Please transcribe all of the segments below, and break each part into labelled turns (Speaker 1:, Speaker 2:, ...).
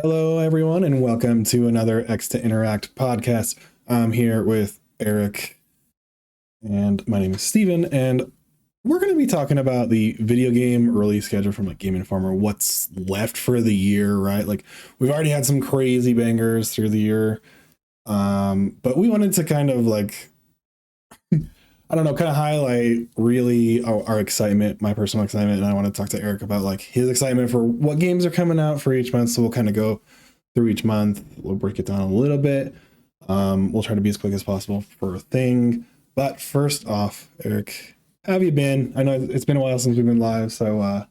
Speaker 1: Hello, everyone, and welcome to another X to Interact podcast. I'm here with Eric, and my name is Steven, and we're going to be talking about the video game release schedule from Game Informer, what's left for the year, right? Like, we've already had some crazy bangers through the year, but we wanted to kind of I don't know, kind of highlight really our excitement, my personal excitement, and I want to talk to Eric about his excitement for what games are coming out for each month. So we'll kind of go through each month. We'll break it down a little bit. We'll try to be as quick as possible for a thing. But first off, Eric, how have you been? I know it's been a while since we've been live, so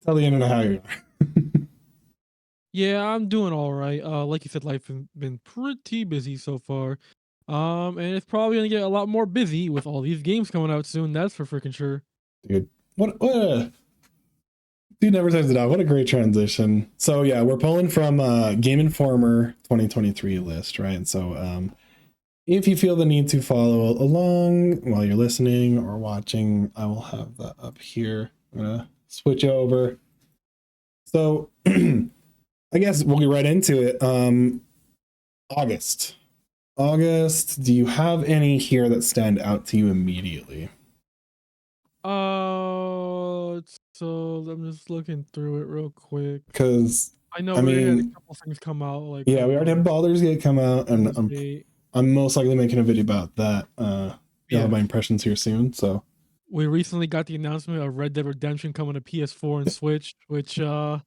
Speaker 1: tell the internet how you are.
Speaker 2: Yeah, I'm doing all right. Like you said, life has been pretty busy so far. And it's probably gonna get a lot more busy with all these games coming out soon. That's for freaking sure.
Speaker 1: Dude, what a dude never turns it off. What a great transition. So yeah, we're pulling from Game Informer 2023 list, right? And so if you feel the need to follow along while you're listening or watching, I will have that up here. I'm gonna switch over. So I guess we'll get right into it. August. August, do you have any here that stand out to you immediately?
Speaker 2: So I'm just looking through it real quick.
Speaker 1: Because
Speaker 2: I know
Speaker 1: I
Speaker 2: we already had a
Speaker 1: mean,
Speaker 2: couple things come out, like
Speaker 1: yeah, we already had Baldur's Gate come out, and
Speaker 2: Baldur's Gate.
Speaker 1: I'm most likely making a video about that. You'll have
Speaker 2: Yeah.
Speaker 1: my impressions here soon. So
Speaker 2: We recently got the announcement of Red Dead Redemption coming to PS4 and Switch, which doesn't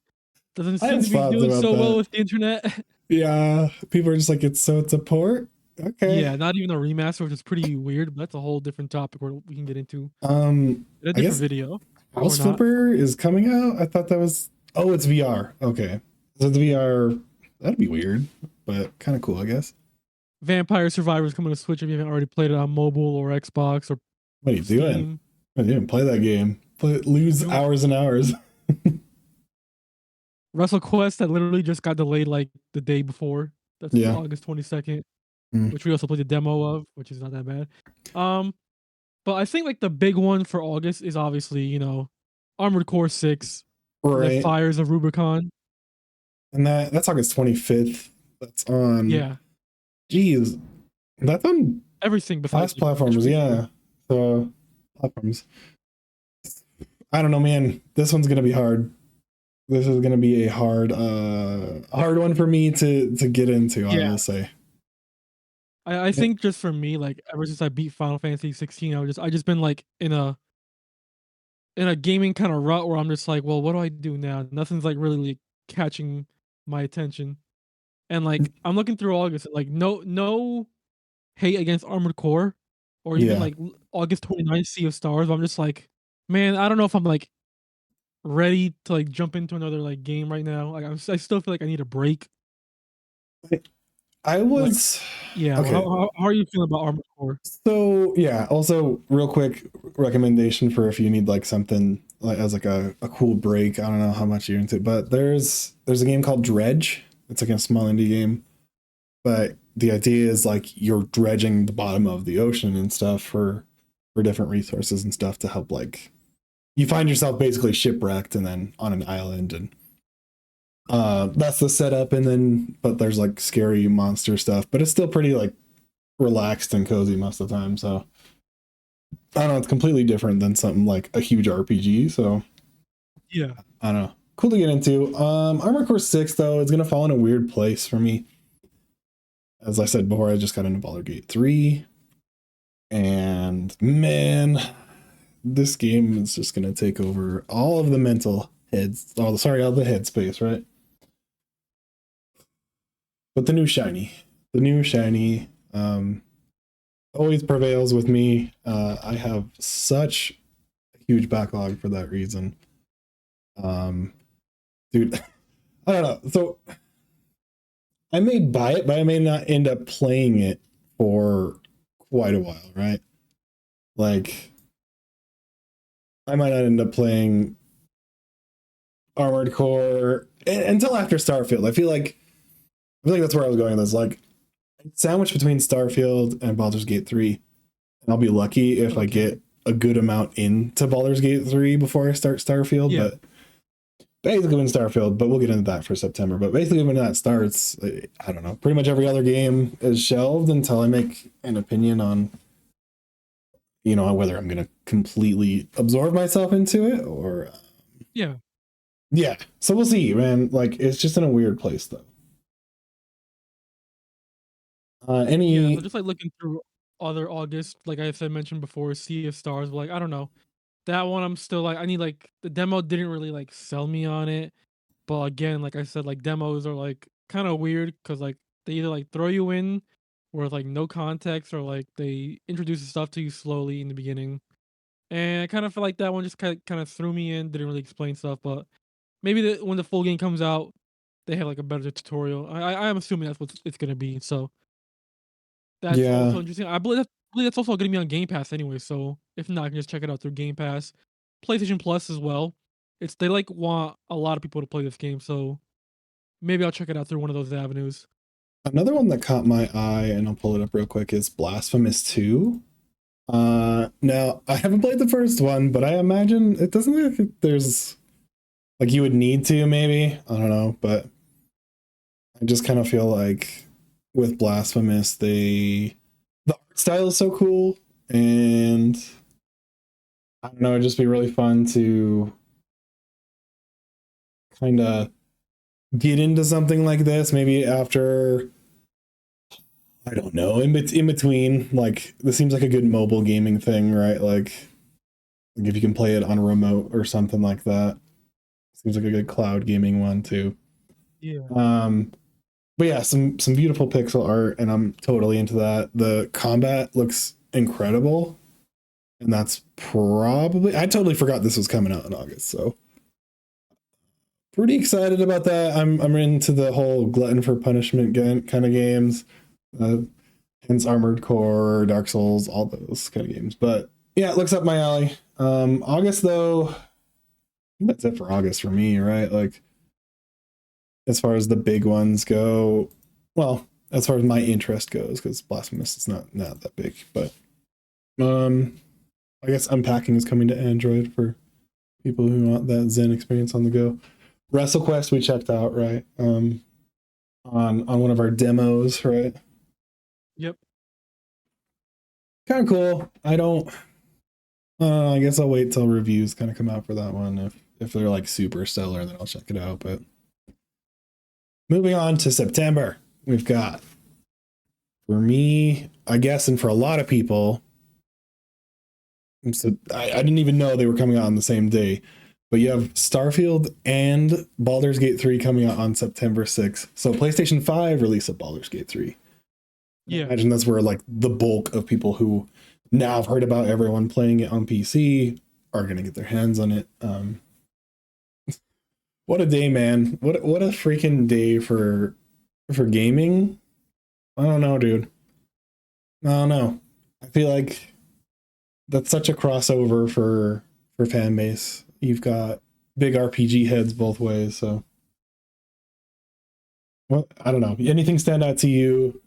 Speaker 1: I
Speaker 2: seem
Speaker 1: had
Speaker 2: to be
Speaker 1: thoughts
Speaker 2: doing
Speaker 1: about
Speaker 2: so well
Speaker 1: that.
Speaker 2: with the internet.
Speaker 1: Yeah, people are just like, it's a port. Okay.
Speaker 2: Yeah, not even a remaster, which is pretty weird, but that's a whole different topic where we can get into in a
Speaker 1: I
Speaker 2: different
Speaker 1: guess
Speaker 2: video or
Speaker 1: House
Speaker 2: not.
Speaker 1: Flipper is coming out. I thought that was. Oh, it's VR. Okay, so it's VR. That'd be weird, but kind of cool, I guess.
Speaker 2: Vampire Survivors coming to Switch if you haven't already played it on mobile or Xbox or
Speaker 1: What are you doing?
Speaker 2: Steam.
Speaker 1: I didn't play that game. Lose
Speaker 2: Doing
Speaker 1: hours and hours.
Speaker 2: WrestleQuest that literally just got delayed like the day before. That's
Speaker 1: Yeah.
Speaker 2: August 22nd,
Speaker 1: Mm.
Speaker 2: which we also played the demo of, which is not that bad. Um, but I think like the big one for August is obviously, Armored Core 6, The
Speaker 1: Right,
Speaker 2: Fires of Rubicon.
Speaker 1: and that's August 25th. That's on.
Speaker 2: Yeah,
Speaker 1: Geez, that's on
Speaker 2: everything besides
Speaker 1: past
Speaker 2: like
Speaker 1: platforms.
Speaker 2: PS4.
Speaker 1: Yeah, so platforms. I don't know, man. This one's gonna be hard. This is gonna be a hard one for me to get into. I
Speaker 2: Yeah.
Speaker 1: will say.
Speaker 2: I think just for me, like ever since I beat Final Fantasy 16, I just been like in a gaming kind of rut where I'm just like, well, what do I do now? Nothing's like really like, catching my attention. And like I'm looking through August, like no hate against Armored Core or even
Speaker 1: Yeah,
Speaker 2: like August 29th Sea of Stars. But I'm just like, man, I don't know if I'm like ready to like jump into another like game right now. Like I still feel like I need a break.
Speaker 1: I
Speaker 2: Like,
Speaker 1: was
Speaker 2: yeah,
Speaker 1: okay.
Speaker 2: how are you feeling about Armored Core?
Speaker 1: So yeah. Also, real quick recommendation for if you need something as a cool break. I don't know how much you're into, but there's a game called Dredge. It's like a small indie game, but the idea is you're dredging the bottom of the ocean and stuff for different resources and stuff to help you find yourself basically shipwrecked and then on an island, and that's the setup. And then but there's scary monster stuff, but it's still pretty relaxed and cozy most of the time. So I don't know, it's completely different than something like a huge RPG. So
Speaker 2: Yeah.
Speaker 1: I don't know, cool to get into. Armor Core 6 though is gonna fall in a weird place for me. As I said before, I just got into Baldur's Gate 3, and man, this game is just gonna take over all of the mental heads. Oh, sorry, all the headspace, right? But the new shiny, always prevails with me. I have such a huge backlog for that reason. Um, dude, I don't know. So I may buy it, but I may not end up playing it for quite a while, right? Like I might not end up playing Armored Core until after Starfield. I feel like that's where I was going with this. Sandwich between Starfield and Baldur's Gate 3. And I'll be lucky if I
Speaker 2: Okay.
Speaker 1: get a good amount into Baldur's Gate 3 before I start Starfield.
Speaker 2: Yeah.
Speaker 1: But basically when Starfield, but we'll get into that for September. But basically when that starts, I don't know. Pretty much every other game is shelved until I make an opinion on, whether I'm gonna completely absorb myself into it or
Speaker 2: Yeah.
Speaker 1: yeah. So we'll see, man. Like it's just in a weird place though.
Speaker 2: Yeah, so
Speaker 1: Any
Speaker 2: just, like, looking through other August, like I said mentioned before, Sea of Stars, but, like, I don't know. That one I'm still, like I need, like the demo didn't really, like, sell me on it, but again, like I said, like, demos are, like, kinda weird because like, they either, like, throw you in with, like, no context or, like, they introduce the stuff to you slowly in the beginning, and I kinda feel like that one just kinda threw me in, didn't really explain stuff, but maybe when the full game comes out, they have, like, a better tutorial. I'm assuming that's what it's gonna be, so that's
Speaker 1: yeah.
Speaker 2: also interesting. I believe that's also gonna be on Game Pass anyway, so if not, I can just check it out through Game Pass. PlayStation Plus as well. They, like, want a lot of people to play this game, so maybe I'll check it out through one of those avenues.
Speaker 1: Another one that caught my eye, and I'll pull it up real quick, is Blasphemous 2. Now I haven't played the first one, but I imagine it doesn't look like there's like you would need to maybe. I don't know, but I just kind of feel like with Blasphemous, the art style is so cool, and I don't know, it'd just be really fun to kind of get into something like this. Maybe after I don't know, in between, like this seems like a good mobile gaming thing, right? Like if you can play it on a remote or something like that. Seems like a good cloud gaming one too.
Speaker 2: Yeah.
Speaker 1: Um, but yeah, some beautiful pixel art, and I'm totally into that. The combat looks incredible, and that's probably I totally forgot this was coming out in August, so pretty excited about that. I'm into the whole glutton for punishment kind of games, uh, hence Armored Core, Dark Souls, all those kind of games. But yeah, it looks up my alley. August though, I think that's it for August for me, right? Like as far as the big ones go, well, as far as my interest goes, because Blasphemous is not that big, but um, I guess Unpacking is coming to Android for people who want that Zen experience on the go. WrestleQuest we checked out, right? On one of our demos, right?
Speaker 2: Yep.
Speaker 1: Kind of cool. I don't. I guess I'll wait till reviews kind of come out for that one. If they're like super stellar, then I'll check it out. But moving on to September, we've got for me, I guess, and for a lot of people, so I didn't even know they were coming out on the same day. But you have Starfield and Baldur's Gate 3 coming out on September 6th. So PlayStation 5 release of Baldur's Gate 3. I
Speaker 2: Yeah.
Speaker 1: imagine that's where like the bulk of people who now have heard about everyone playing it on PC are gonna get their hands on it. What a day, man! What a freaking day for gaming. I don't know, dude. I don't know. I feel like that's such a crossover for fan base. You've got big RPG heads both ways. So, well, I don't know. Anything stand out to you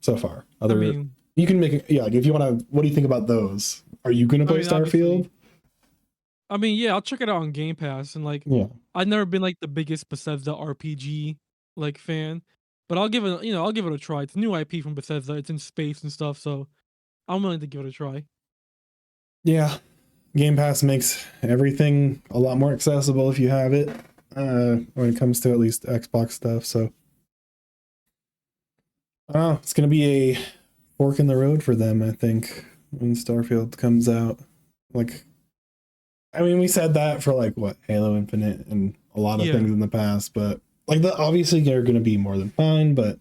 Speaker 1: so far?
Speaker 2: I
Speaker 1: Other
Speaker 2: mean
Speaker 1: you can make it. Yeah, like if you want to. What do you think about those? Are you gonna
Speaker 2: I
Speaker 1: play
Speaker 2: mean, obviously
Speaker 1: Starfield?
Speaker 2: yeah, I'll check it out on Game Pass, and, like,
Speaker 1: Yeah,
Speaker 2: I've never been, like, the biggest Bethesda RPG, like, fan, but I'll give it a try. It's a new IP from Bethesda, it's in space and stuff, so I'm willing to give it a try.
Speaker 1: yeah. Game Pass makes everything a lot more accessible if you have it. When it comes to at least Xbox stuff. So, it's gonna be a fork in the road for them. I think when Starfield comes out. Like, I mean, we said that for like what Halo Infinite and a lot of
Speaker 2: Yeah.
Speaker 1: things in the past, but like the obviously they're gonna be more than fine. But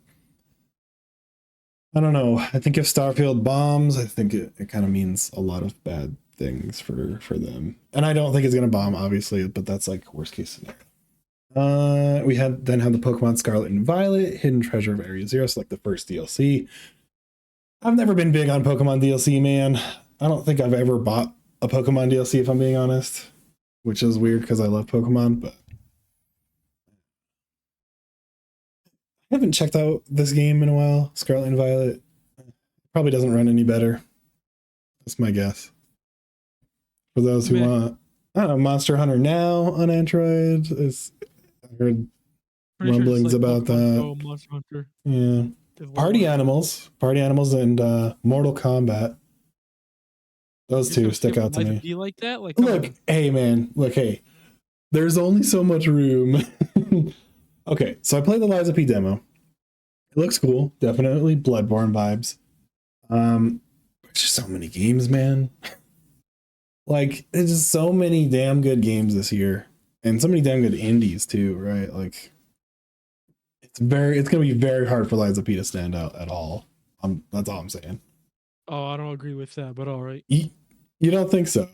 Speaker 1: I don't know. I think if Starfield bombs, I think it kind of means a lot of bad things for them. And I don't think it's gonna bomb, obviously, but that's like worst case scenario. We had the Pokemon Scarlet and Violet, Hidden Treasure of Area Zero, so like the first DLC. I've never been big on Pokemon DLC, man. I don't think I've ever bought a Pokemon DLC if I'm being honest, which is weird because I love Pokemon, but I haven't checked out this game in a while. Scarlet and Violet probably doesn't run any better. That's my guess. For those
Speaker 2: I
Speaker 1: who
Speaker 2: mean,
Speaker 1: want. I don't know, Monster Hunter Now on Android is. I heard
Speaker 2: Pretty sure it's
Speaker 1: rumblings
Speaker 2: like
Speaker 1: about
Speaker 2: Pokemon
Speaker 1: that.
Speaker 2: Go, Monster Hunter
Speaker 1: Yeah.
Speaker 2: is what I'm on.
Speaker 1: Party Animals, and Mortal Kombat. Those
Speaker 2: You're just
Speaker 1: two
Speaker 2: gonna
Speaker 1: stick
Speaker 2: skip
Speaker 1: out to
Speaker 2: Lies of
Speaker 1: me.
Speaker 2: P like that? Like, come
Speaker 1: Look,
Speaker 2: on.
Speaker 1: hey man, look, hey. There's only so much room. Okay, so I played the Lies of P demo. It looks cool, definitely Bloodborne vibes. There's just so many games, man. Like, there's just so many damn good games this year, and so many damn good indies too, right? Like, it's gonna be very hard for Lies of P to stand out at all. That's all I'm saying.
Speaker 2: Oh, I don't agree with that, but all right.
Speaker 1: You don't think so?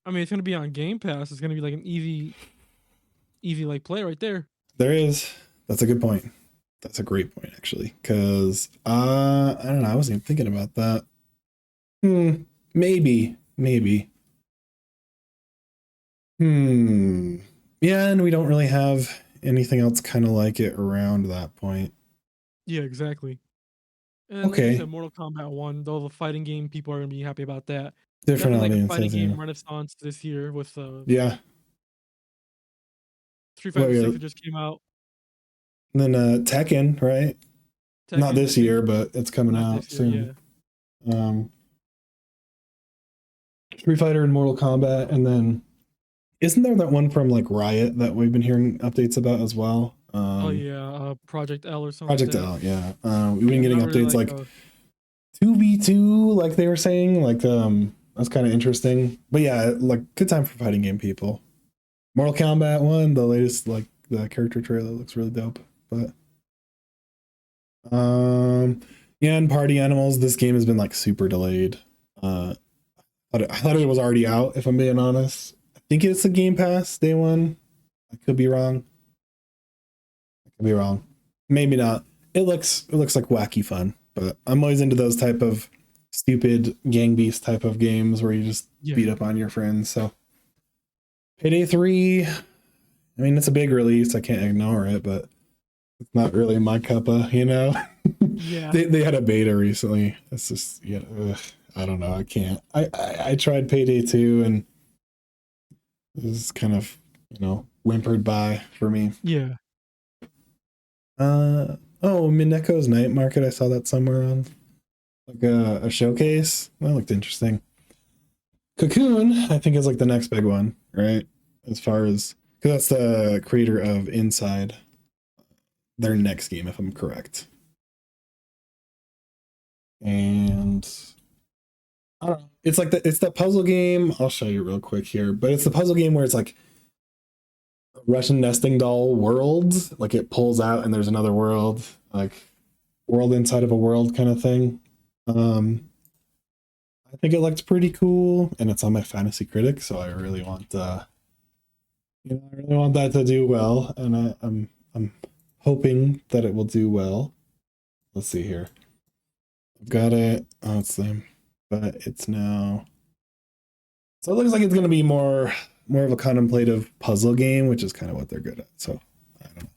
Speaker 2: I mean, it's gonna be on Game Pass. It's gonna be like an easy like play right there.
Speaker 1: There is. That's a good point. That's a great point, actually. Because I don't know. I wasn't even thinking about that. Maybe. Hmm. Yeah, and we don't really have anything else kind of like it around that point.
Speaker 2: Yeah, exactly. And like you
Speaker 1: Okay,
Speaker 2: said, Mortal Kombat 1, though the fighting game, people are gonna be happy about that.
Speaker 1: different
Speaker 2: Definitely like a fighting
Speaker 1: audiences. Yeah.
Speaker 2: game renaissance this year with
Speaker 1: Yeah.
Speaker 2: Street
Speaker 1: Well,
Speaker 2: Fighter
Speaker 1: yeah.
Speaker 2: 6 that just came out.
Speaker 1: And then Tekken, right? Not
Speaker 2: Tekken, I
Speaker 1: this
Speaker 2: think
Speaker 1: year, but it's coming
Speaker 2: not
Speaker 1: out
Speaker 2: this year,
Speaker 1: soon.
Speaker 2: yeah.
Speaker 1: Um, Street Fighter and Mortal Kombat, and then isn't there that one from like Riot that we've been hearing updates about as well?
Speaker 2: Oh yeah, Project L or something like
Speaker 1: Project
Speaker 2: that.
Speaker 1: L, yeah. We've
Speaker 2: Yeah,
Speaker 1: been
Speaker 2: I'm
Speaker 1: getting
Speaker 2: not really
Speaker 1: updates
Speaker 2: like
Speaker 1: like 2v2, like they were saying. Like that's kind of interesting. But yeah, like good time for fighting game people. Mortal Kombat 1, the latest like the character trailer looks really dope. But um yeah, and Party Animals, this game has been like super delayed. I thought it was already out, if I'm being honest. I think it's a Game Pass day one. I could be wrong. I could be wrong. Maybe not. It looks like wacky fun, but I'm always into those type of stupid gang beast type of games where you just
Speaker 2: yeah.
Speaker 1: beat up on your friends. So Payday 3, I mean it's a big release. I can't ignore it, but it's not really my cuppa.
Speaker 2: Yeah.
Speaker 1: They had a beta recently. It's just I don't know. I can't. I tried Payday 2 and it was kind of whimpered by for me.
Speaker 2: Yeah.
Speaker 1: Oh, Mineko's Night Market. I saw that somewhere on like a showcase. That looked interesting. Cocoon, I think, is like the next big one, right? As far as because that's the creator of Inside, their next game, if I'm correct. And I don't know. It's the puzzle game. I'll show you real quick here, but it's the puzzle game where it's like a Russian nesting doll world. Like it pulls out and there's another world, like world inside of a world kind of thing. Um, I think it looked pretty cool, and it's on my Fantasy Critic, so I really want I really want that to do well, and I'm hoping that it will do well. Let's see here. I've got it. Oh, it's them, but it's now. So it looks like it's going to be more of a contemplative puzzle game, which is kind of what they're good at. So I don't know.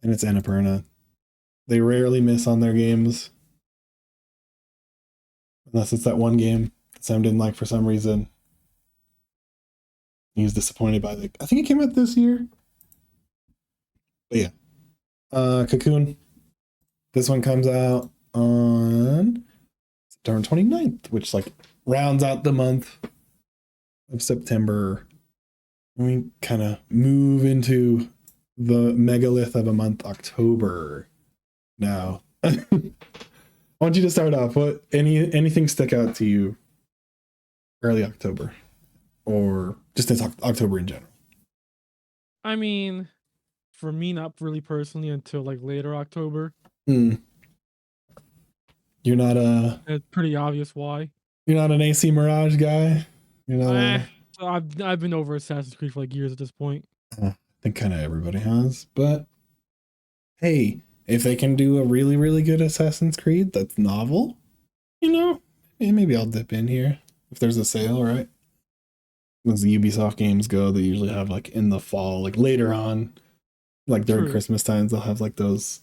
Speaker 1: And it's Annapurna. They rarely miss on their games, unless it's that one game that Sam didn't like for some reason. He was disappointed by the. I think it came out this year. But yeah, Cocoon. This one comes out on September 29th, which like rounds out the month of September. We kind of move into the megalith of a month, October. Now, I want you to start off. Anything stick out to you early October, or just in October in general?
Speaker 2: I mean, for me, not really personally until like later October.
Speaker 1: Hmm. You're not a
Speaker 2: It's pretty obvious why.
Speaker 1: you're not an AC Mirage guy. You're not
Speaker 2: Eh,
Speaker 1: a.
Speaker 2: I've been over Assassin's Creed for like years at this point.
Speaker 1: I think kind of everybody has, but hey, if they can do a really really good Assassin's Creed that's novel, maybe I'll dip in here if there's a sale, right? As the Ubisoft games go, they usually have like in the fall, like later on, like during
Speaker 2: True.
Speaker 1: Christmas times, they'll have like those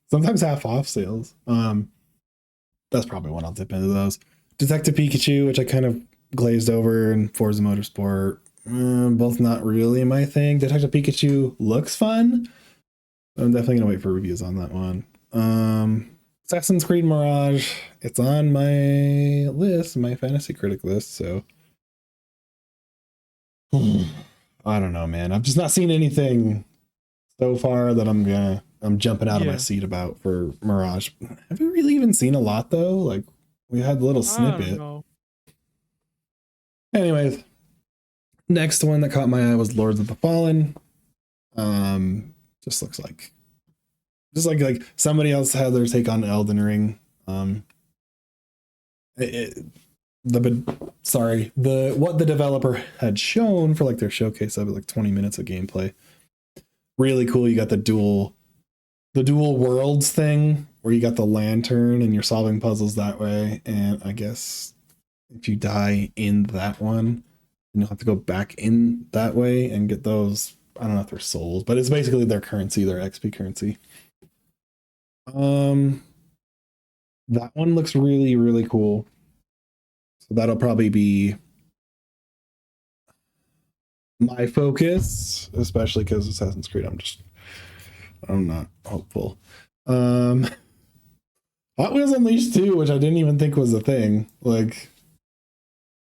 Speaker 1: sometimes half off sales. That's probably when I'll dip into those. Detective Pikachu, which I kind of Glazed Over and Forza Motorsport. Both not really my thing. Detective Pikachu looks fun. I'm definitely gonna wait for reviews on that one. Assassin's Creed Mirage. It's on my list, my fantasy critic list. So I don't know, man. I've just not seen anything so far that I'm jumping out of my seat about for Mirage. Have we really even seen a lot though? Like we had a little
Speaker 2: I don't
Speaker 1: snippet.
Speaker 2: know.
Speaker 1: Anyways, next one that caught my eye was Lords of the Fallen. Just looks like somebody else had their take on Elden Ring. What the developer had shown for like their showcase of it, like 20 minutes of gameplay. Really cool. You got the dual worlds thing where you got the lantern and you're solving puzzles that way. And I guess if you die in that one, you'll have to go back in that way and get those. I don't know if they're souls, but it's basically their currency, their XP currency. That one looks really, really cool. So that'll probably be my focus, especially because Assassin's Creed, I'm not hopeful. Hot Wheels Unleashed 2, which I didn't even think was a thing. Like,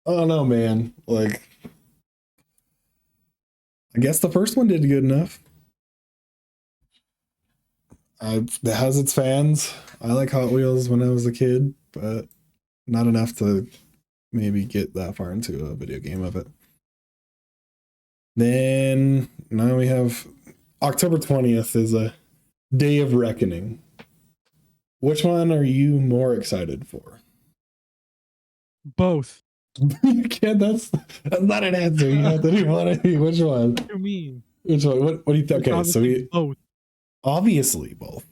Speaker 1: I don't know, man. Like, I guess the first one did good enough. It has its fans. I like Hot Wheels when I was a kid, but not enough to maybe get that far into a video game of it. Then now we have October 20th is a day of reckoning. Which one are you more excited for?
Speaker 2: Both.
Speaker 1: You can't. That's not an answer. You have to do one. Which one?
Speaker 2: What do you mean?
Speaker 1: Which one? What do you think? Okay, so
Speaker 2: both.
Speaker 1: Obviously both.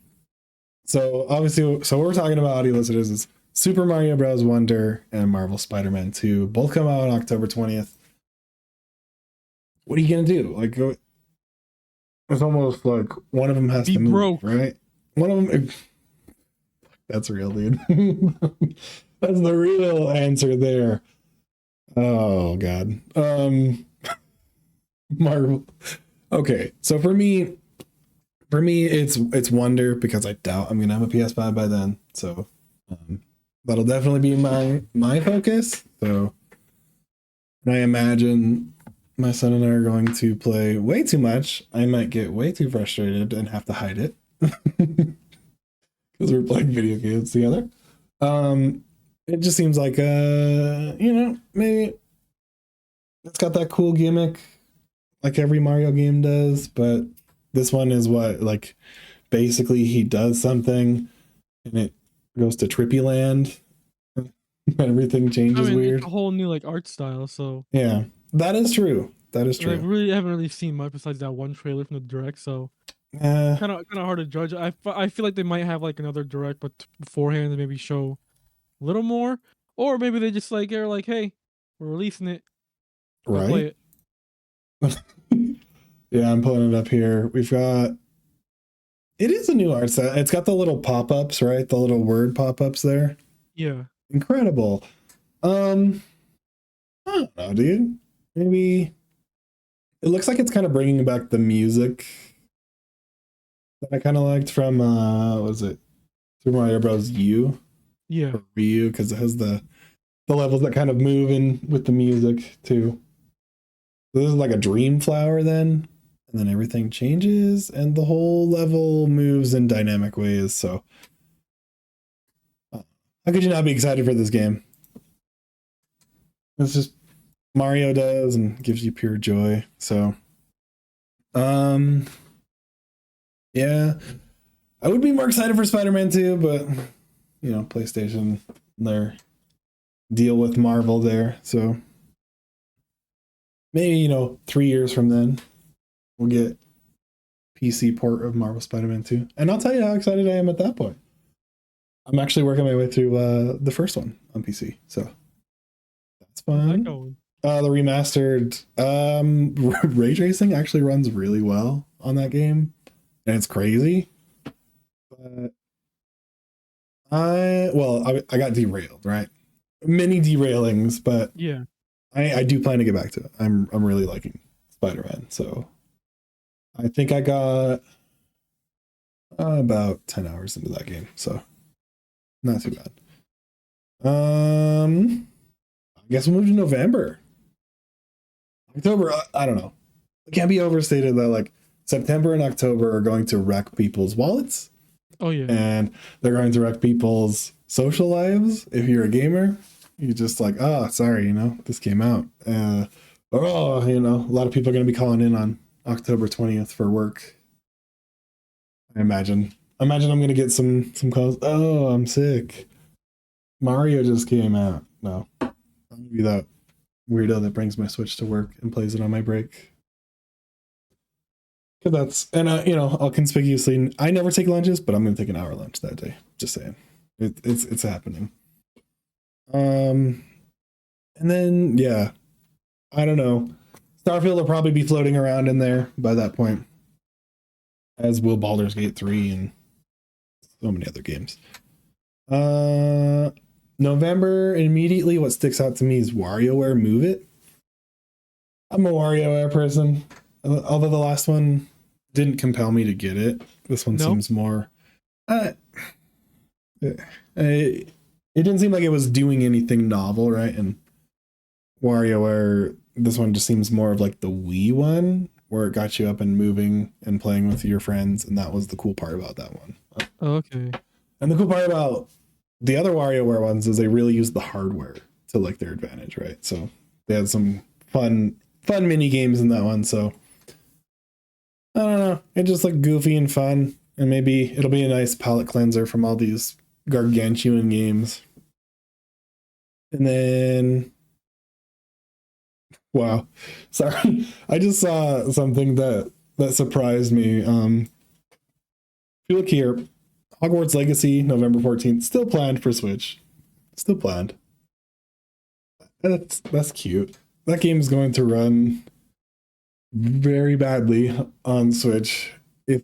Speaker 1: So what we're talking about, audio listeners, is Super Mario Bros. Wonder and Marvel Spider-Man 2. Both come out on October 20th. What are you gonna do? Like, it's almost like one of them has to move, broke. Right? One of them. That's real, dude. That's the real answer there. Oh God. Marvel. Okay, so for me, it's Wonder because I doubt I'm gonna have a PS5 by then. So that'll definitely be my focus. So, and I imagine my son and I are going to play way too much. I might get way too frustrated and have to hide it because we're playing video games together. It just seems like maybe it's got that cool gimmick like every Mario game does, but this one is what, like, basically he does something and it goes to Trippy Land. Everything changes weird.
Speaker 2: It's a whole new like art style, so
Speaker 1: yeah, that is true. That is true.
Speaker 2: I really haven't really seen much besides that one trailer from the direct, so kind of hard to judge. I feel like they might have like another direct, but beforehand they maybe show a little more, or maybe they just like are like, hey, we're releasing it,
Speaker 1: right?
Speaker 2: Play
Speaker 1: it. Yeah, I'm pulling it up here. We've got. It is a new art set. It's got the little pop-ups, right? The little word pop-ups there.
Speaker 2: Yeah.
Speaker 1: Incredible. I don't know, dude. Maybe it looks like it's kind of bringing back the music that I kind of liked from what was it? Super Mario Bros. U.
Speaker 2: Yeah.
Speaker 1: Or Ryu, because it has the levels that kind of move in with the music too. So this is like a dream flower then, and then everything changes and the whole level moves in dynamic ways. So how could you not be excited for this game? It's just Mario does and gives you pure joy. So yeah, I would be more excited for Spider-Man 2, but PlayStation, their deal with Marvel there. So maybe 3 years from then we'll get PC port of Marvel Spider-Man 2, and I'll tell you how excited I am at that point. I'm actually working my way through the first one on PC, so that's fun. The remastered ray tracing actually runs really well on that game, and it's crazy. But I got derailed, right? Many derailings, but
Speaker 2: yeah,
Speaker 1: I do plan to get back to it. I'm really liking Spider-Man, so I think I got about 10 hours into that game, so not too bad. I guess we'll move to November. October, I don't know. It can't be overstated that like September and October are going to wreck people's wallets.
Speaker 2: Oh yeah.
Speaker 1: And they're going to wreck people's social lives. If you're a gamer, you're just like, oh, sorry, this came out. A lot of people are going to be calling in on October 20th for work. I imagine I'm going to get some calls. Oh, I'm sick. Mario just came out. No, I'm going to be that weirdo that brings my Switch to work and plays it on my break. I'll conspicuously, I never take lunches, but I'm going to take an hour lunch that day. Just saying. It's happening. And then, yeah, I don't know. Starfield will probably be floating around in there by that point, as will Baldur's Gate 3 and so many other games. November, immediately what sticks out to me is WarioWare Move It. I'm a WarioWare person, although the last one didn't compel me to get it. This one seems more... it didn't seem like it was doing anything novel, right? And WarioWare, this one just seems more of like the Wii one, where it got you up and moving and playing with your friends, and that was the cool part about that one.
Speaker 2: Okay.
Speaker 1: And the cool part about the other WarioWare ones is they really used the hardware to like their advantage, right? So they had some fun mini games in that one. So I don't know. It just looked goofy and fun, and maybe it'll be a nice palate cleanser from all these gargantuan games. And then, wow, sorry, I just saw something that surprised me. If you look here, Hogwarts Legacy, November 14th, still planned for Switch. Still planned. That's cute. That game is going to run very badly on Switch. If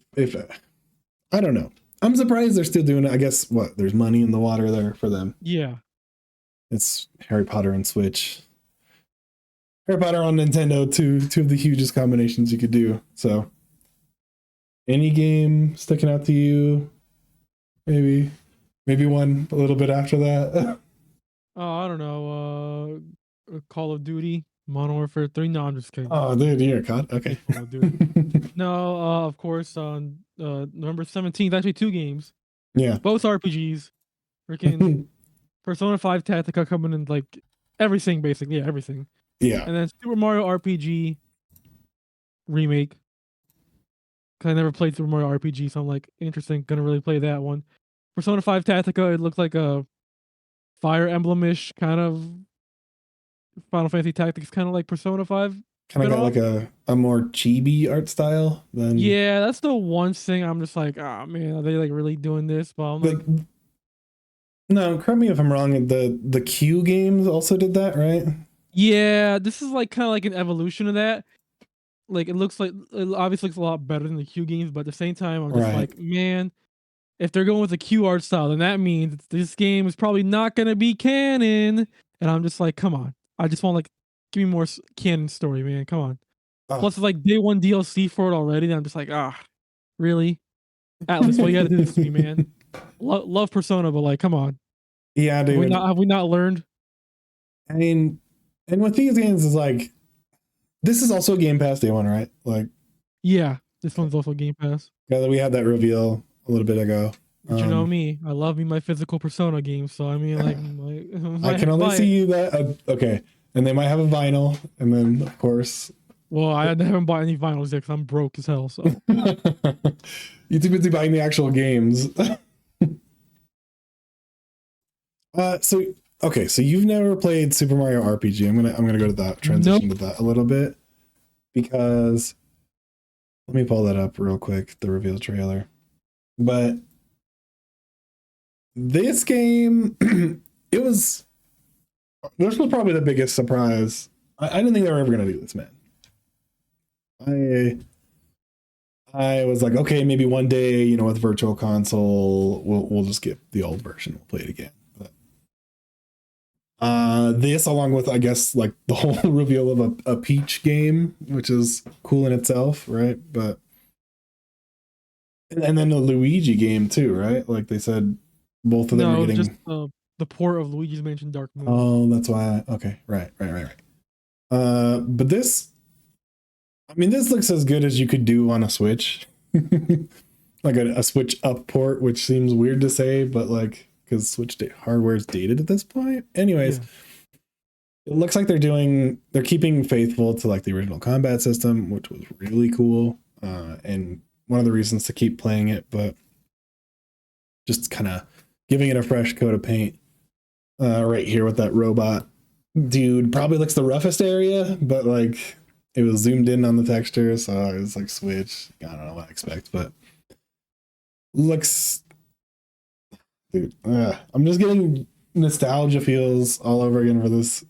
Speaker 1: I don't know. I'm surprised they're still doing it. I guess there's money in the water there for them.
Speaker 2: Yeah.
Speaker 1: It's Harry Potter and Switch. Harry Potter on Nintendo, two of the hugest combinations you could do. So any game sticking out to you? Maybe one a little bit after that.
Speaker 2: I don't know. Call of Duty, Modern Warfare 3. No, I'm just kidding.
Speaker 1: Oh, dude, you're caught. Okay.
Speaker 2: Call of Duty. No, of course, on November 17th, actually 2 games.
Speaker 1: Yeah.
Speaker 2: Both RPGs. Freaking Persona 5 Tactica coming in like everything, basically. Yeah, everything.
Speaker 1: Yeah.
Speaker 2: And then Super Mario RPG remake. Cause I never played Super Mario RPG, so I'm like, interesting. Gonna really play that one. Persona 5 Tactica, it looked like a Fire Emblem-ish kind of Final Fantasy Tactics, kind of like Persona 5.
Speaker 1: Kind of got like a more chibi art style than...
Speaker 2: Yeah, that's the one thing I'm just like, oh man, are they like really doing this? But I'm like...
Speaker 1: No, correct me if I'm wrong, the Q games also did that, right?
Speaker 2: Yeah, this is like kind of like an evolution of that. Like it obviously looks a lot better than the Q games, but at the same time, I'm just like, man, if they're going with the Q art style, then that means this game is probably not gonna be canon. And I'm just like, come on, I just want give me more canon story, man. Come on. Oh. Plus, it's like day 1 DLC for it already. And I'm just like, really? Atlas, why you gotta do this to me, man? Love Persona, but like, come on.
Speaker 1: Yeah, dude.
Speaker 2: Have we not learned?
Speaker 1: I mean, and with these games is like, this is also Game Pass day 1, right? Like,
Speaker 2: yeah, this one's also Game Pass.
Speaker 1: Yeah, we had that reveal a little bit ago.
Speaker 2: But you know me, I love me my physical Persona games. So I mean, like,
Speaker 1: I can only see you that. Okay, and they might have a vinyl, and then of course.
Speaker 2: Well, I haven't bought any vinyls yet because I'm broke as hell. So
Speaker 1: you too busy buying the actual games. So you've never played Super Mario RPG. I'm gonna go to that, transition to that a little bit, because let me pull that up real quick, the reveal trailer. But this game, this was probably the biggest surprise. I didn't think they were ever gonna do this, man. I was like, okay, maybe one day, with Virtual Console, we'll just get the old version, we'll play it again. But This along with I guess like the whole reveal of a Peach game, which is cool in itself, right? But and then the Luigi game too, right? Like they said both of them are
Speaker 2: No, just
Speaker 1: getting.
Speaker 2: the port of Luigi's Mansion Dark Moon.
Speaker 1: Oh, that's why. Okay, right. But this, I mean, this looks as good as you could do on a Switch, like a Switch up port, which seems weird to say, but like because hardware is dated at this point. Anyways,
Speaker 2: Yeah.
Speaker 1: it looks like they're keeping faithful to like the original combat system, which was really cool, and one of the reasons to keep playing it, but just kind of giving it a fresh coat of paint. Right here with that robot dude, probably looks the roughest area, but like it was zoomed in on the texture, so it was like Switch. I don't know what I expect, but looks, dude. I'm just getting nostalgia feels all over again for this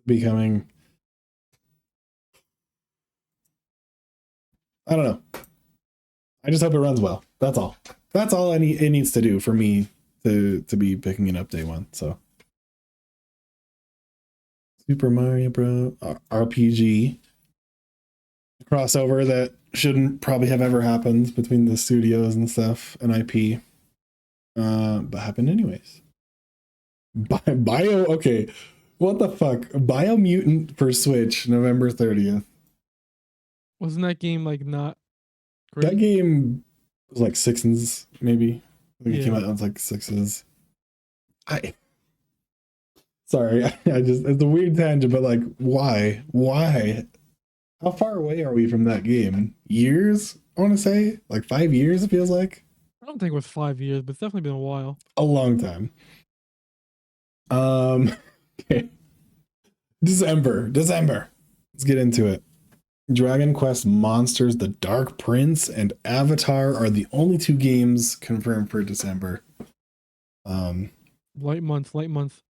Speaker 1: becoming. I don't know. I just hope it runs well. That's all. That's all it needs to do for me to be picking it up day one. So Super Mario Bros. RPG crossover that shouldn't probably have ever happened between the studios and stuff and IP, but happened anyways. Bio, okay, what the fuck? Biomutant for Switch, November 30th.
Speaker 2: Wasn't that game like not
Speaker 1: That
Speaker 2: great?
Speaker 1: game was like sixes, maybe. I think it came
Speaker 2: Yeah.
Speaker 1: out as like sixes. I sorry, I just it's a weird tangent, but like, why? Why? How far away are we from that game? Years? I want to say like 5 years. It feels like
Speaker 2: I don't think it was 5 years, but it's definitely been a while.
Speaker 1: a long time. Okay. December. Let's get into it. Dragon Quest Monsters: The Dark Prince and Avatar are the only two games confirmed for December. Um,
Speaker 2: Light month, light month.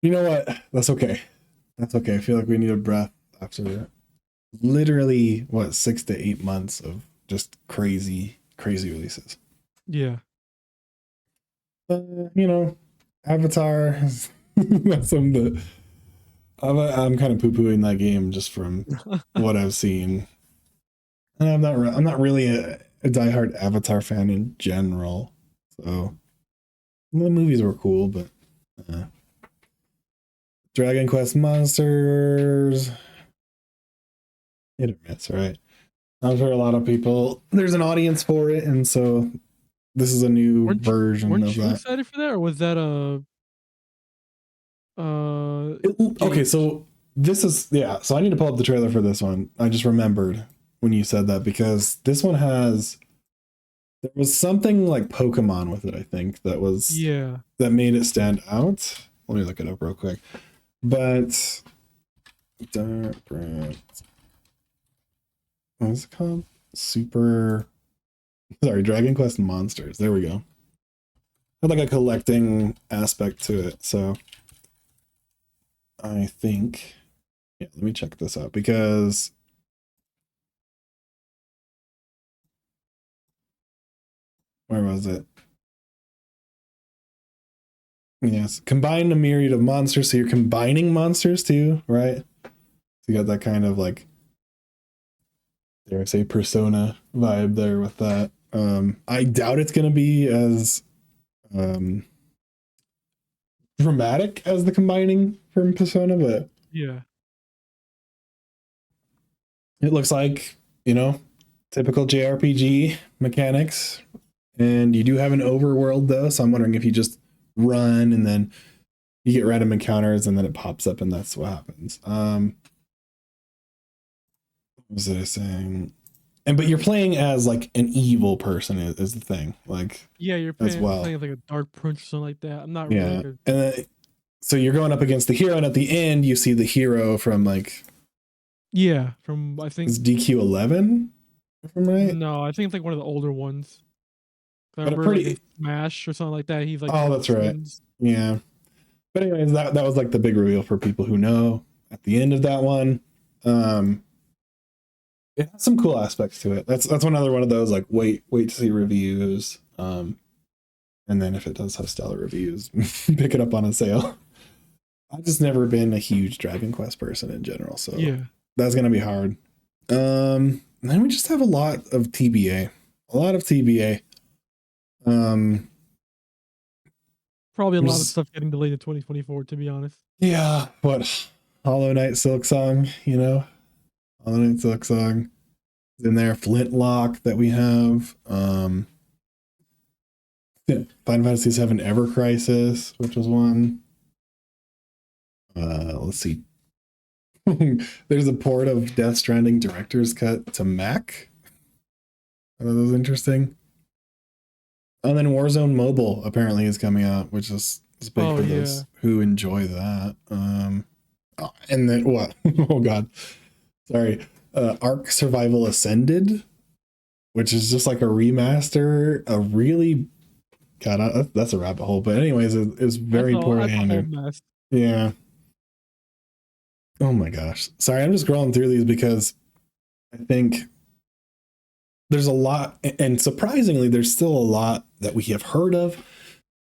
Speaker 1: you know what? That's okay. That's okay. I feel like we need a breath after literally what 6 to 8 months of just crazy releases.
Speaker 2: Yeah.
Speaker 1: You know, Avatar. That's some that I'm kind of poo-pooing that game just from what I've seen, and I'm not really a diehard Avatar fan in general. So the movies were cool, but uh, Dragon Quest Monsters, hit or miss, right? I'm sure a lot of people there's an audience for it, and so this is a new version
Speaker 2: Weren't
Speaker 1: of
Speaker 2: you
Speaker 1: that.
Speaker 2: excited for that, or was that a
Speaker 1: Okay,
Speaker 2: gauge?
Speaker 1: so this is yeah. So I need to pull up the trailer for this one. I just remembered when you said that because this one has there was something like Pokemon with it. I think
Speaker 2: Yeah.
Speaker 1: that made it stand out. Let me look it up real quick. But what's it called? Dragon Quest Monsters. There we go. Had like a collecting aspect to it, so I think yeah. Let me check this out because where was it? Yes, combine a myriad of monsters. So you're combining monsters too, right? So you got that kind of like, dare I say, persona vibe there with that. I doubt it's gonna be as um dramatic as the combining from Persona, but
Speaker 2: Yeah.
Speaker 1: it looks like, typical JRPG mechanics. And you do have an overworld though, so I'm wondering if you just run and then you get random encounters and then it pops up and that's what happens. What was I saying? But you're playing as like an evil person is the thing, like
Speaker 2: Yeah, you're
Speaker 1: as
Speaker 2: playing
Speaker 1: well.
Speaker 2: playing like a Dark Prince or something like that. I'm not really
Speaker 1: Yeah,
Speaker 2: like a
Speaker 1: and so you're going up against the hero, and at the end you see the hero from like
Speaker 2: yeah, from I think
Speaker 1: is DQ11, if I'm right.
Speaker 2: no, I think it's like one of the older ones. I
Speaker 1: But a
Speaker 2: remember like in
Speaker 1: pretty
Speaker 2: Smash or something like that. He's like
Speaker 1: oh,
Speaker 2: one of the
Speaker 1: that's right.
Speaker 2: twins.
Speaker 1: Yeah. But anyways, that was like the big reveal for people who know at the end of that one. Um, it has some cool aspects to it. That's another one of those like wait to see reviews. And then if it does have stellar reviews, pick it up on a sale. I've just never been a huge Dragon Quest person in general, so
Speaker 2: Yeah,
Speaker 1: that's gonna be hard. Then we just have a lot of TBA, a lot of TBA. Um,
Speaker 2: probably a lot of
Speaker 1: just,
Speaker 2: stuff getting delayed to 2024. To be honest.
Speaker 1: yeah, what Hollow Knight Silk Song, Hollow Knight Silk Song is in there. Flintlock that we have. Final Fantasy VII Ever Crisis, which was one. Let's see. There's a port of Death Stranding Director's Cut to Mac. I thought that was interesting. And then Warzone Mobile apparently is coming out, which is big
Speaker 2: Oh
Speaker 1: for
Speaker 2: yeah.
Speaker 1: those who enjoy that. And then what? Oh god, sorry. Ark Survival Ascended, which is just like a remaster. A really god, that's a rabbit hole. But anyways, it's very poorly
Speaker 2: That's a whole
Speaker 1: handled.
Speaker 2: mess.
Speaker 1: Yeah. Oh my gosh. Sorry, I'm just scrolling through these because I think there's a lot, and surprisingly, there's still a lot that we have heard of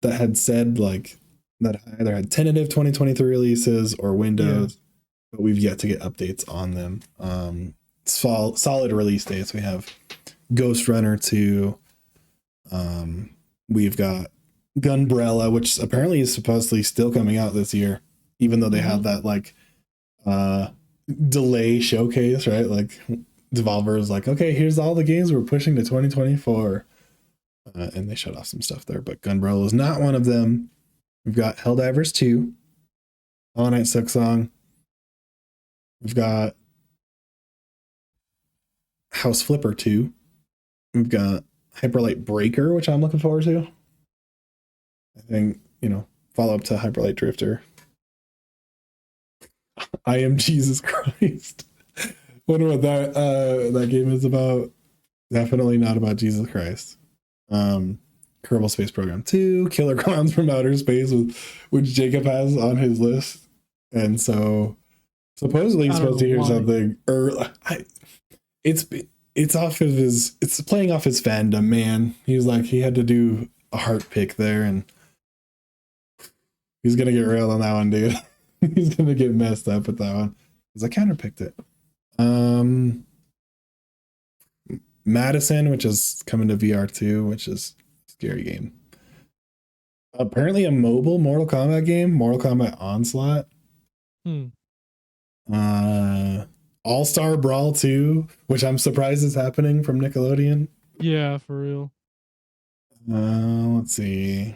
Speaker 1: that had said like that either had tentative 2023 releases or
Speaker 2: Yeah.
Speaker 1: windows, but we've yet to get updates on them. Solid release dates. We have Ghost Runner 2. We've got Gunbrella, which apparently is supposedly still coming out this year, even though they had that like uh delay showcase, right? Like Devolver is like, okay, here's all the games we're pushing to 2024. And they shut off some stuff there, but Gunbrella is not one of them. We've got Helldivers 2, Hollow Knight Silk Song. We've got House Flipper 2. We've got Hyperlight Breaker, which I'm looking forward to. I think, follow up to Hyperlight Drifter. I Am Jesus Christ. Wonder what that game is about. Definitely not about Jesus Christ. Kerbal Space Program 2, Killer Clowns from Outer Space, which Jacob has on his list. And so supposedly he's supposed to hear something. It's off of it's playing off his fandom, man. He was like, he had to do a heart pick there, and he's gonna get railed on that one, dude. He's gonna get messed up with that one. Because I counterpicked it. Madison, which is coming to VR 2, which is a scary game. Apparently a mobile Mortal Kombat game, Mortal Kombat Onslaught. All-Star Brawl 2, which I'm surprised is happening from Nickelodeon.
Speaker 2: Yeah, for real.
Speaker 1: Let's see.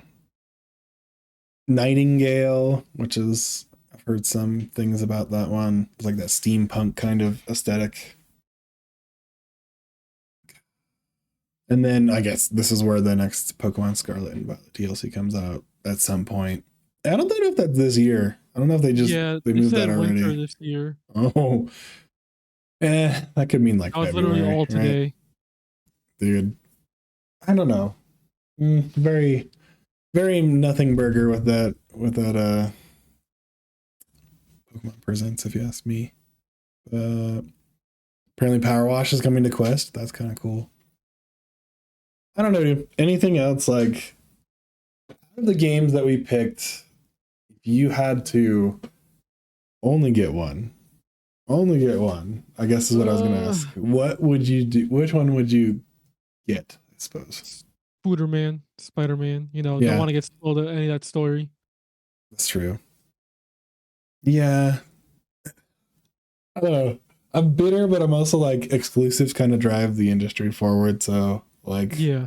Speaker 1: Nightingale, which is, I've heard some things about that one. It's like that steampunk kind of aesthetic. And then I guess this is where the next Pokemon Scarlet and Violet DLC comes out at some point. I don't know if that's this year. I don't know if they moved that already.
Speaker 2: Winter this year.
Speaker 1: Oh, that could mean like
Speaker 2: was
Speaker 1: February,
Speaker 2: literally all today,
Speaker 1: right? Dude. I don't know. Very, very nothing burger with that Pokemon Presents, if you ask me. Apparently Power Wash is coming to Quest. That's kind of cool. I don't know, dude. Anything else, like, out of the games that we picked, if you had to only get one, I guess is what I was going to ask. What would you do? Which one would you get, I suppose?
Speaker 2: Spider-Man. Don't want to get spoiled of any of that story.
Speaker 1: That's true. Yeah. I don't know. I'm bitter, but I'm also like, exclusives kind of drive the industry forward. So, like,
Speaker 2: yeah,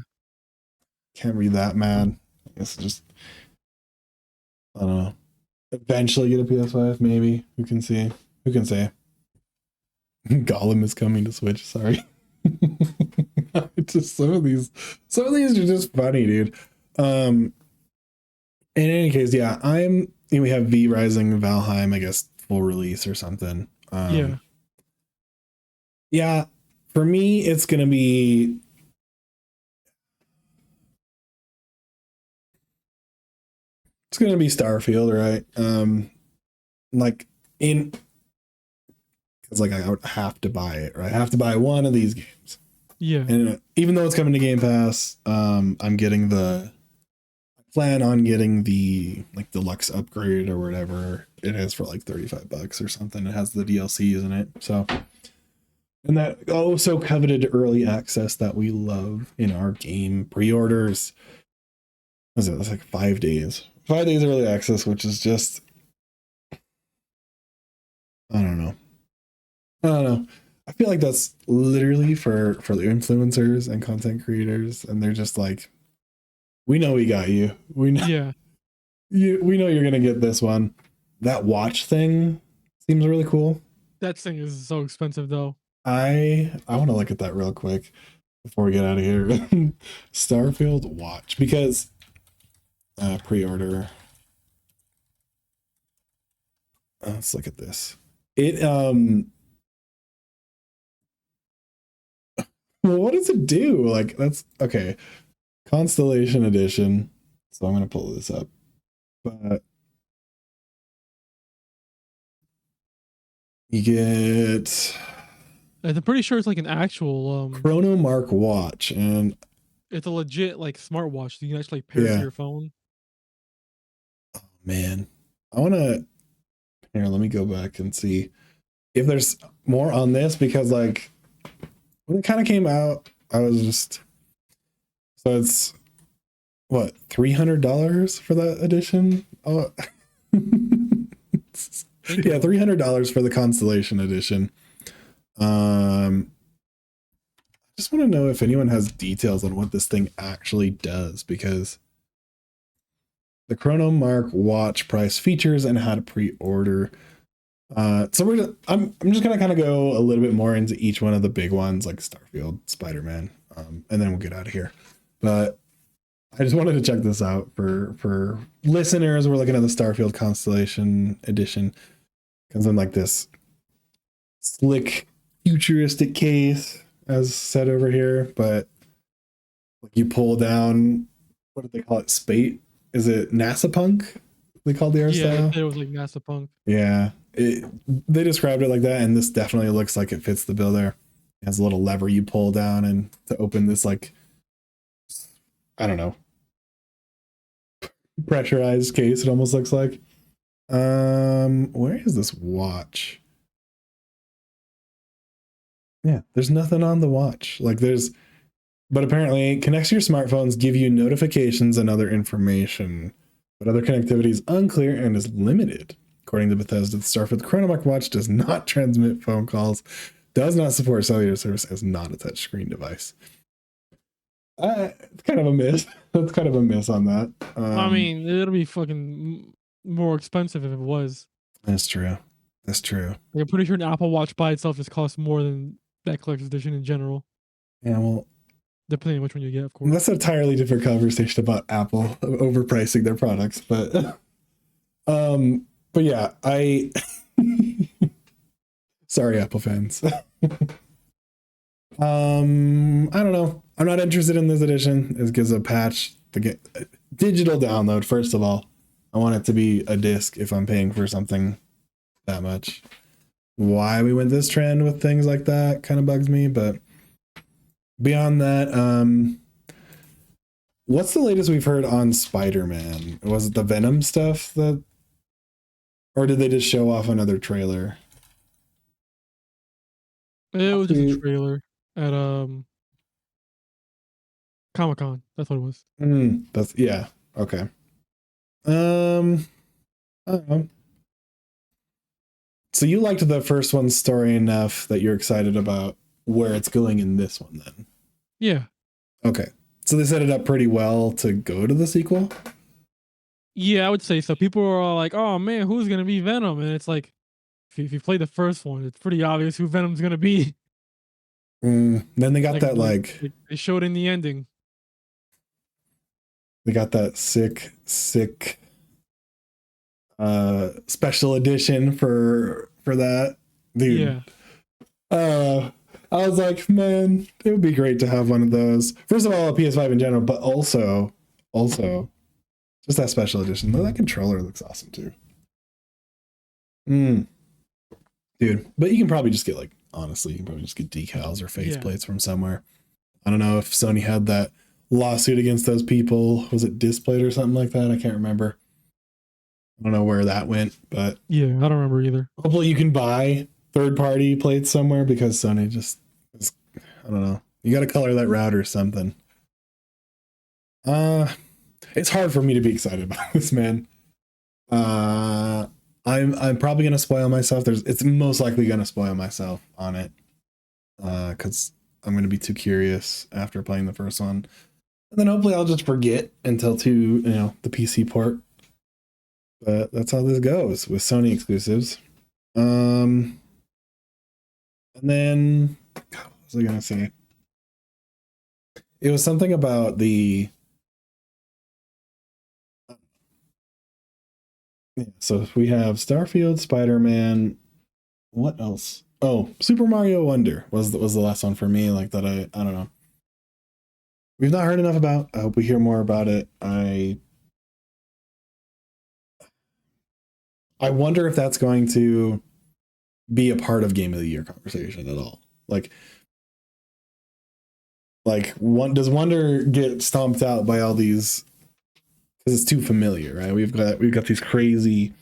Speaker 1: can't be that mad. I guess just, I don't know. Eventually get a PS5, maybe. Who can see? Who can say? Gollum is coming to Switch. Sorry. It's just some of these are just funny, dude. In any case, yeah, we have V Rising Valheim, I guess, full release or something. Yeah, for me, it's gonna be Starfield, right? Like because like I would have to buy it, right? I have to buy one of these games.
Speaker 2: Yeah.
Speaker 1: And even though it's coming to Game Pass, I'm getting the plan on getting the like deluxe upgrade or whatever it is for like $35 or something. It has the DLCs in it. So, and that so coveted early access that we love in our game pre-orders. Was it? It's like 5 days. 5 days early access, which is just I don't know. I don't know. I feel like that's literally for the influencers and content creators, and they're just like, we know we got you. We know
Speaker 2: Yeah,
Speaker 1: we know you're gonna get this one. That watch thing seems really cool.
Speaker 2: that thing is so expensive though.
Speaker 1: I want to look at that real quick before we get out of here. Starfield watch, because pre-order. Let's look at this. It well, what does it do? Like, that's okay. Constellation edition. So I'm gonna pull this up. But you get
Speaker 2: I'm pretty sure it's like an actual
Speaker 1: Chronomark watch, and
Speaker 2: it's a legit like smartwatch. You can actually like, pair it
Speaker 1: yeah,
Speaker 2: to your phone.
Speaker 1: man, I want to here. Let me go back and see if there's more on this, because like when it kind of came out, I was just so it's what $300 for that edition. Oh, yeah, $300 for the Constellation edition. Just want to know if anyone has details on what this thing actually does, because the Chronomark watch price, features, and how to pre-order. So I'm just gonna kind of go a little bit more into each one of the big ones, like Starfield, Spider-Man, and then we'll get out of here. But I just wanted to check this out for listeners. We're looking at the Starfield Constellation edition. Comes in like this slick, futuristic case, as said over here, but you pull down, what do they call it? Spate? Is it NASA Punk? They called the art style?
Speaker 2: Yeah, it was like NASA Punk.
Speaker 1: Yeah, they described it like that, and this definitely looks like it fits the bill there. It has a little lever you pull down and to open this, like, I don't know, pressurized case, it almost looks like. Where is this watch? Yeah, there's nothing on the watch. Like but apparently it connects to your smartphones, give you notifications and other information. But other connectivity is unclear and is limited. According to Bethesda, the Starfield Chronomark watch does not transmit phone calls, does not support cellular service, is not a touchscreen device. It's kind of a miss. That's kind of a miss on that.
Speaker 2: I mean, it'll be fucking more expensive if it was.
Speaker 1: That's true. That's true.
Speaker 2: Like, I'm pretty sure an Apple Watch by itself just costs more than that collector's edition in general.
Speaker 1: Yeah, well,
Speaker 2: depending on which one you get, of course.
Speaker 1: That's an entirely different conversation about Apple overpricing their products, but yeah, sorry, Apple fans. I don't know. I'm not interested in this edition. It gives a patch to get digital download. First of all, I want it to be a disc if I'm paying for something that much. Why we went this trend with things like that kind of bugs me, but beyond that, what's the latest we've heard on Spider-Man? Was it the Venom stuff or did they just show off another trailer?
Speaker 2: It was just a trailer at Comic-Con. That's what it was.
Speaker 1: That's yeah. Okay. I don't know. So you liked the first one's story enough that you're excited about where it's going in this one then?
Speaker 2: Yeah.
Speaker 1: Okay. So they set it up pretty well to go to the sequel?
Speaker 2: Yeah, I would say so. People are all like, oh man, who's going to be Venom? And it's like, if you play the first one, it's pretty obvious who Venom's going to be.
Speaker 1: Then they got that
Speaker 2: they showed in the ending.
Speaker 1: They got that sick special edition for that, dude. Yeah. I was like, man, it would be great to have one of those. First of all, a PS5 in general, but also just that special edition. That controller looks awesome too. Dude, but you can probably just get honestly, you can probably just get decals or faceplates from somewhere. I don't know if Sony had that lawsuit against those people. Was it Displayed or something like that? I can't remember. I don't know where that went, but
Speaker 2: Yeah, I don't remember either.
Speaker 1: hopefully you can buy third-party plates somewhere because Sony just is, I don't know. You got to color that router or something. It's hard for me to be excited about this, man. I'm probably gonna spoil myself. It's most likely gonna spoil myself on it. Because I'm gonna be too curious after playing the first one. And then hopefully I'll just forget until the PC port. But that's how this goes with Sony exclusives. And then God, what was I gonna say? It was something about the so we have Starfield, Spider-Man. What else? Oh, Super Mario Wonder was the last one for me. Like that, I don't know. We've not heard enough about. I hope we hear more about it. I wonder if that's going to be a part of Game of the Year conversation at all. Does Wonder get stomped out by all these because it's too familiar, right? We've got these crazy,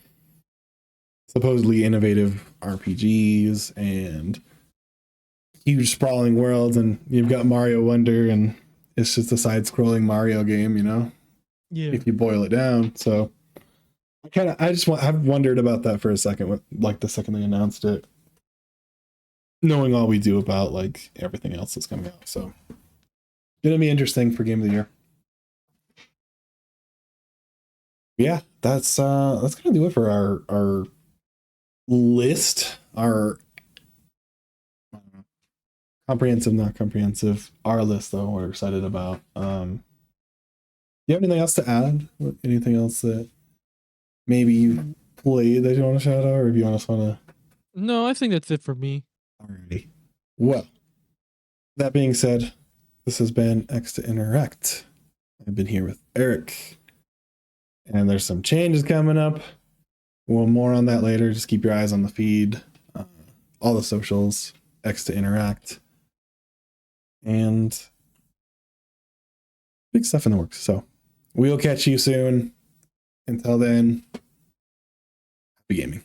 Speaker 1: supposedly innovative RPGs and huge sprawling worlds, and you've got Mario Wonder, and it's just a side-scrolling Mario game,
Speaker 2: Yeah.
Speaker 1: if you boil it down. So I've wondered about that for a second, like the second they announced it, knowing all we do about like everything else that's coming out. So gonna be interesting for Game of the Year. Yeah, that's gonna do it for our list, our comprehensive, not comprehensive, our list though. We're excited about. Do you have anything else to add? Anything else that maybe you played that you want to shout out, or if you want to?
Speaker 2: No, I think that's it for me.
Speaker 1: Alrighty. Well, that being said, this has been X to Interact. I've been here with Eric, and there's some changes coming up. Well, more on that later. Just keep your eyes on the feed, all the socials, X to Interact, and big stuff in the works. So we'll catch you soon. Until then, happy gaming.